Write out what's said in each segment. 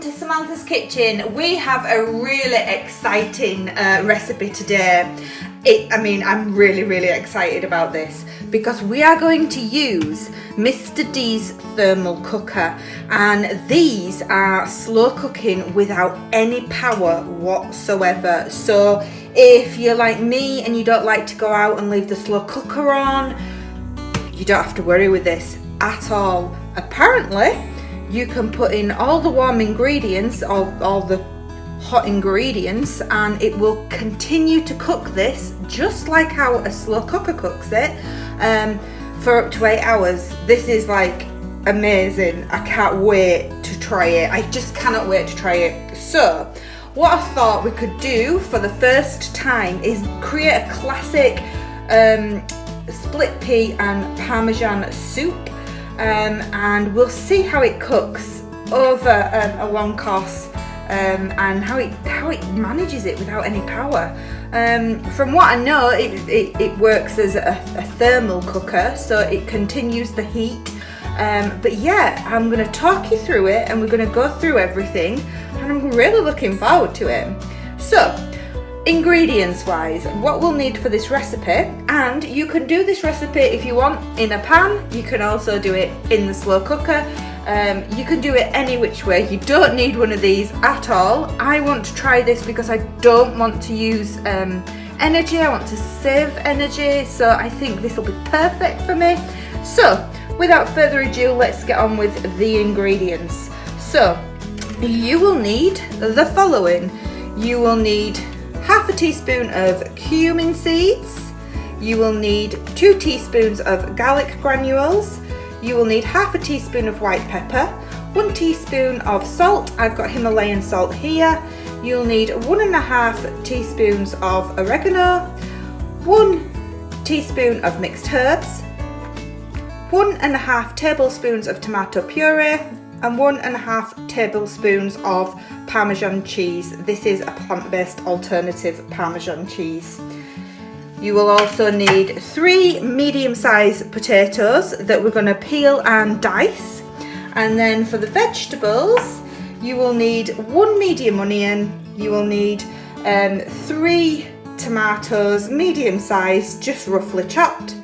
to Samantha's Kitchen. We have a really exciting recipe today. I'm really excited about this because we are going to use Mr. D's thermal cooker, and these are slow cooking without any power whatsoever. So if you're like me and you don't like to go out and leave the slow cooker on, you don't have to worry with this at all. Apparently, you can put in all the warm ingredients, all the hot ingredients, and it will continue to cook this just like how a slow cooker cooks it for up to 8 hours. This is like amazing. I can't wait to try it. I just cannot wait to try it. So what I thought we could do for the first time is create a classic split pea and parmesan soup, and we'll see how it cooks over a long course, and how it manages it without any power. From what I know, it works as a thermal cooker, so it continues the heat. But yeah, I'm going to talk you through it, and we're going to go through everything, and I'm really looking forward to it. So, ingredients wise, what we'll need for this recipe, and you can do this recipe if you want in a pan, you can also do it in the slow cooker, you can do it any which way. You don't need one of these at all. I want to try this because I don't want to use energy, I want to save energy, so I think this will be perfect for me. So without further ado, let's get on with the ingredients. So you will need the following. You will need half a teaspoon of cumin seeds, you will need 2 teaspoons of garlic granules, you will need half a teaspoon of white pepper, 1 teaspoon of salt, I've got Himalayan salt here, you'll need 1.5 teaspoons of oregano, 1 teaspoon of mixed herbs, 1.5 tablespoons of tomato puree, and 1.5 tablespoons of Parmesan cheese. This is a plant-based alternative Parmesan cheese. You will also need 3 medium-sized potatoes that we're going to peel and dice. And then for the vegetables, you will need 1 medium onion, you will need 3 tomatoes, medium-sized, just roughly chopped,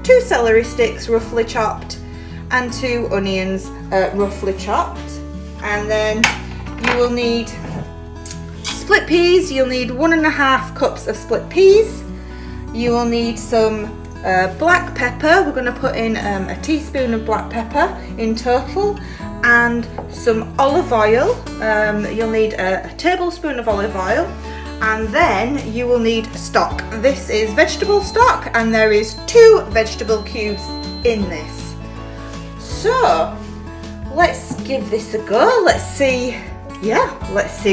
2 celery sticks, roughly chopped, and 2 onions, roughly chopped. And then you will need split peas. You'll need 1.5 cups of split peas. You will need some black pepper. We're going to put in a teaspoon of black pepper in total, and some olive oil. You'll need a tablespoon of olive oil, and then you will need stock. This is vegetable stock, and there is 2 vegetable cubes in this. So let's give this a go. Let's see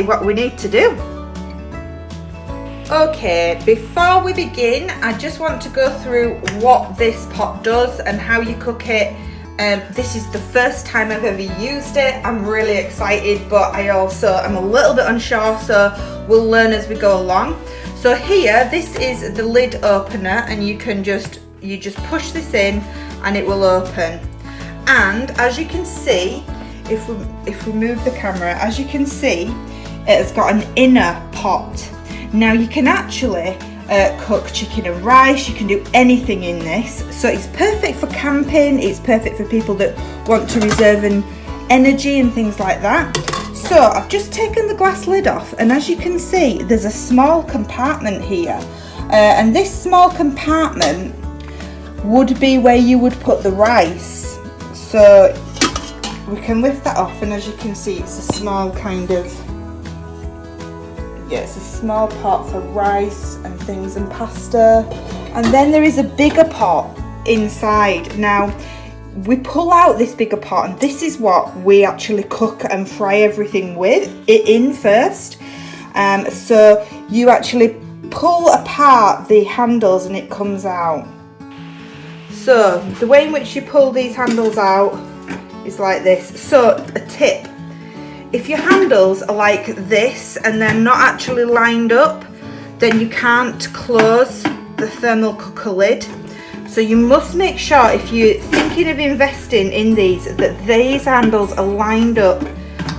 what we need to do. Okay, before we begin, I just want to go through what this pot does and how you cook it. This is the first time I've ever used it. I'm really excited, but I also am a little bit unsure, so we'll learn as we go along. So here, this is the lid opener, and you just push this in and it will open. And as you can see, if we move the camera, as you can see, it has got an inner pot. Now you can actually cook chicken and rice, you can do anything in this. So it's perfect for camping, it's perfect for people that want to reserve an energy and things like that. So I've just taken the glass lid off, and as you can see, there's a small compartment here. And this small compartment would be where you would put the rice. So we can lift that off, and as you can see, it's a small it's a small pot for rice and things and pasta. And then there is a bigger pot inside. Now we pull out this bigger pot, and this is what we actually cook and fry everything in first. So you actually pull apart the handles and it comes out. So the way in which you pull these handles out is like this. So a tip: if your handles are like this and they're not actually lined up, then you can't close the thermal cooker lid. So you must make sure, if you're thinking of investing in these, that these handles are lined up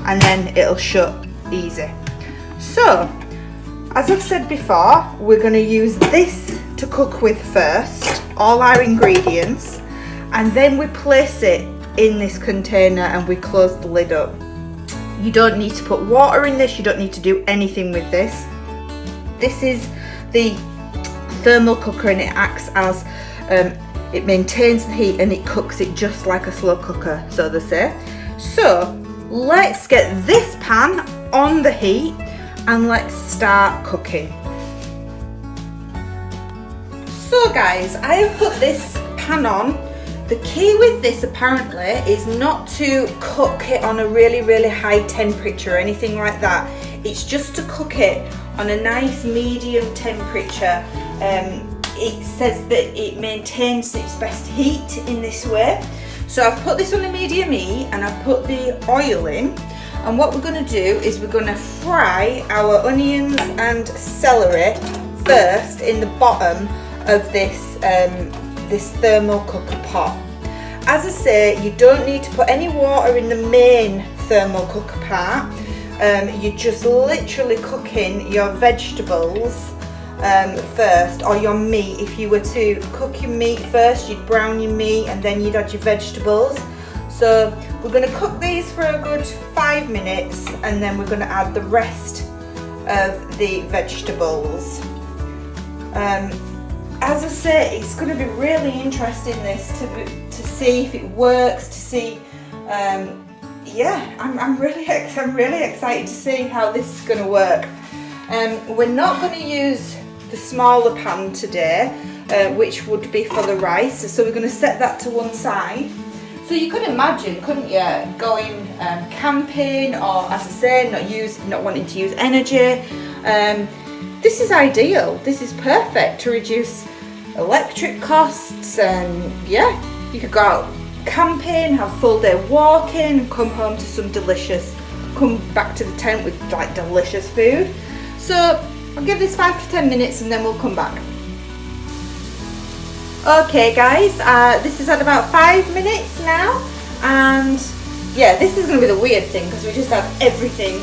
and then it'll shut easy. So, as I've said before, we're going to use this to cook with first, all our ingredients, and then we place it in this container and we close the lid up. You don't need to put water in this, you don't need to do anything with this. This is the thermal cooker, and it acts as, it maintains the heat and it cooks it just like a slow cooker, so they say. So let's get this pan on the heat and let's start cooking. So guys, I have put this pan on. The key with this apparently is not to cook it on a really high temperature or anything like that. It's just to cook it on a nice medium temperature. It says that it maintains its best heat in this way. So I've put this on a medium heat and I've put the oil in. And what we're going to do is we're going to fry our onions and celery first in the bottom of this this thermal cooker pot. As I say, you don't need to put any water in the main thermal cooker part. You're just literally cooking your vegetables first, or your meat. If you were to cook your meat first, you'd brown your meat and then you'd add your vegetables. So we're going to cook these for a good 5 minutes, and then we're going to add the rest of the vegetables. As I say, it's going to be really interesting this to see if it works, to see, yeah, I'm really excited to see how this is going to work. We're not going to use the smaller pan today, which would be for the rice, so we're going to set that to one side. So you could imagine, couldn't you, going camping, or as I say, not wanting to use energy. This is ideal. This is perfect to reduce electric costs, and yeah, you could go out camping, have a full day walking, come home to come back to the tent with like delicious food. So I'll give this 5 to 10 minutes and then we'll come back. Okay guys, this is at about 5 minutes now, and yeah, this is going to be the weird thing because we just have everything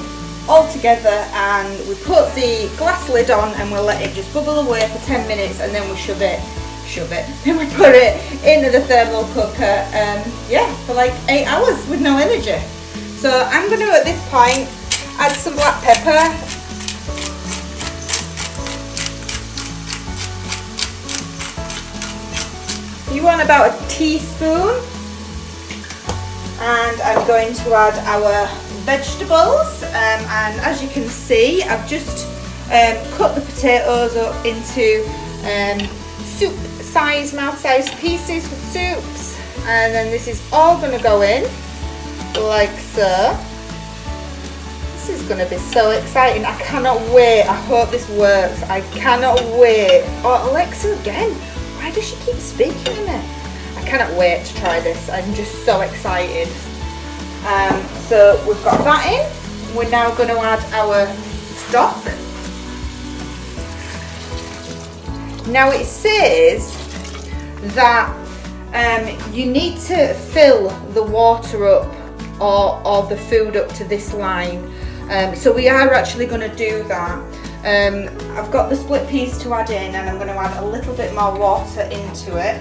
all together, and we put the glass lid on and we'll let it just bubble away for 10 minutes, and then we shove it, then we put it into the thermal cooker, yeah, for like 8 hours with no energy. So I'm going to, at this point, add some black pepper. You want about a teaspoon, and I'm going to add our vegetables, and as you can see, I've just cut the potatoes up into soup size, mouth size pieces for soups, and then this is all going to go in like so. This is going to be so exciting. I cannot wait. I hope this works. I cannot wait. Oh, Alexa again. Why does she keep speaking to me? I cannot wait to try this. I'm just so excited. So we've got that in. We're now going to add our stock. Now it says that you need to fill the water up or the food up to this line. So we are actually going to do that. I've got the split peas to add in, and I'm going to add a little bit more water into it.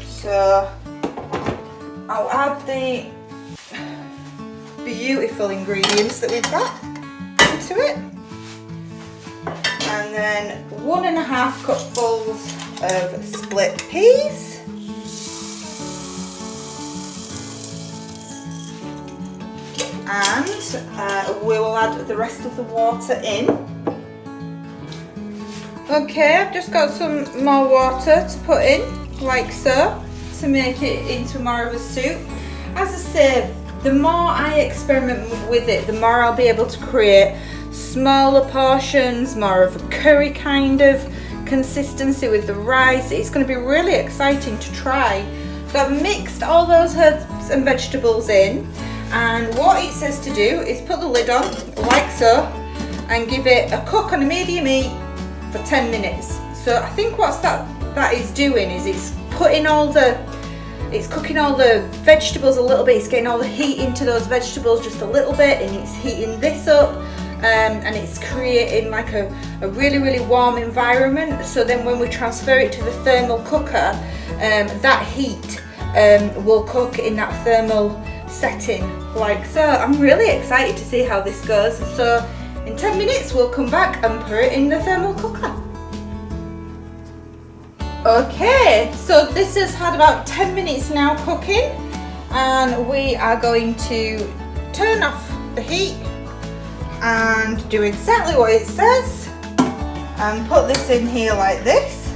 So I'll add the beautiful ingredients that we've got into it, and then 1.5 cupfuls of split peas. And we will add the rest of the water in. Okay, I've just got some more water to put in, like so, to make it into more of a soup. As I say, the more I experiment with it, the more I'll be able to create smaller portions, more of a curry kind of consistency with the rice. It's going to be really exciting to try. So I've mixed all those herbs and vegetables in. And what it says to do is put the lid on, like so, and give it a cook on a medium heat for 10 minutes. So I think what that is doing is it's putting all the it's cooking all the vegetables a little bit. It's getting all the heat into those vegetables just a little bit, and it's heating this up, and it's creating like a really warm environment. So then when we transfer it to the thermal cooker, that heat will cook in that thermal setting like so. I'm really excited to see how this goes. So in 10 minutes we'll come back and put it in the thermal cooker. Okay, so this has had about 10 minutes now cooking, and we are going to turn off the heat and do exactly what it says and put this in here like this.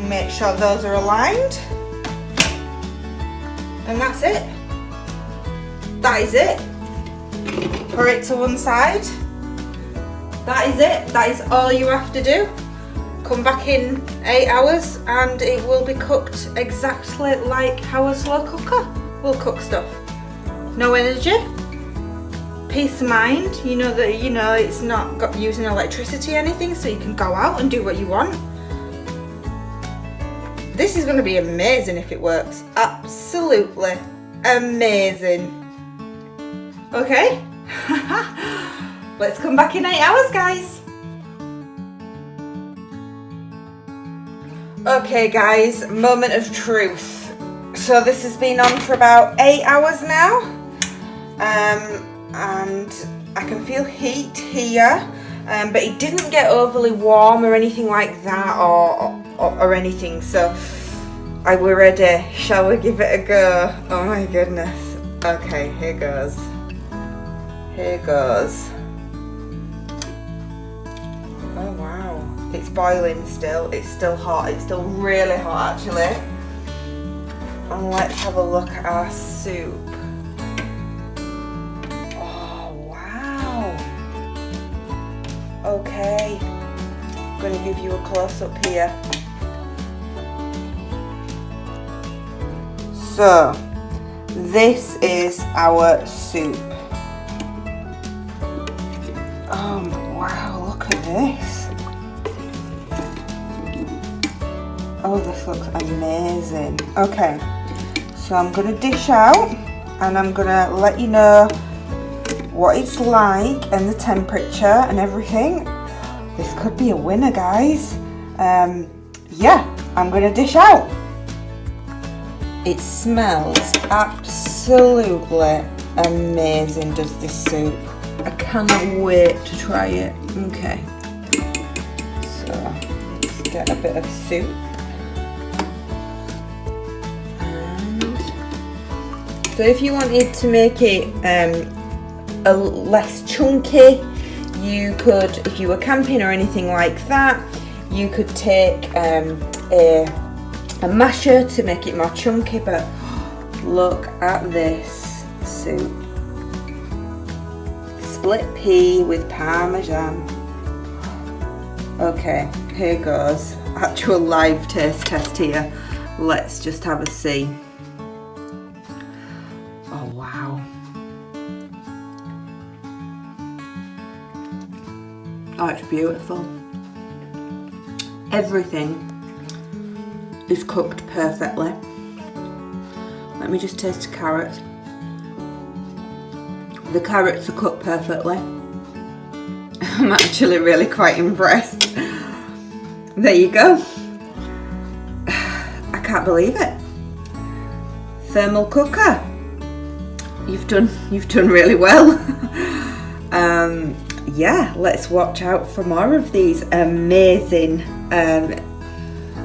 Make sure those are aligned, and that's it. That is it. Put it to one side. That is it. That is all you have to do. Come back in 8 hours and it will be cooked exactly like how a slow cooker will cook stuff. No energy, peace of mind. You know that it's not got using electricity or anything, so you can go out and do what you want. This is going to be amazing if it works. Absolutely amazing. Okay, let's come back in 8 hours, guys. Okay guys, moment of truth. So this has been on for about 8 hours now, and I can feel heat here, but it didn't get overly warm or anything like that or anything, so we're ready. Shall we give it a go? Oh my goodness. Okay, here goes. Here goes. Oh wow. It's boiling still. It's still hot. It's still really hot actually. And let's have a look at our soup. Oh wow. Okay. I'm going to give you a close up here. So, this is our soup. Oh wow, look at this. Oh, this looks amazing. Okay, so I'm gonna dish out and I'm gonna let you know what it's like and the temperature and everything. This could be a winner, guys. Yeah, I'm gonna dish out. It smells absolutely amazing, does this soup. I cannot wait to try it. Okay, so let's get a bit of soup. So if you wanted to make it a less chunky, you could, if you were camping or anything like that, you could take a masher to make it more chunky. But look at this soup. Split pea with parmesan. Okay, here goes. Actual live taste test here. Let's just have a see. Oh wow. Oh, it's beautiful. Everything is cooked perfectly. Let me just taste the carrots. The carrots are cooked perfectly. I'm actually really quite impressed. There you go. I can't believe it. Thermal cooker. You've done really well. Yeah, let's watch out for more of these amazing,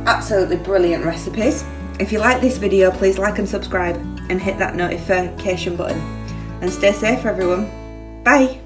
absolutely brilliant recipes. If you like this video, please like and subscribe and hit that notification button. And stay safe, everyone. Bye.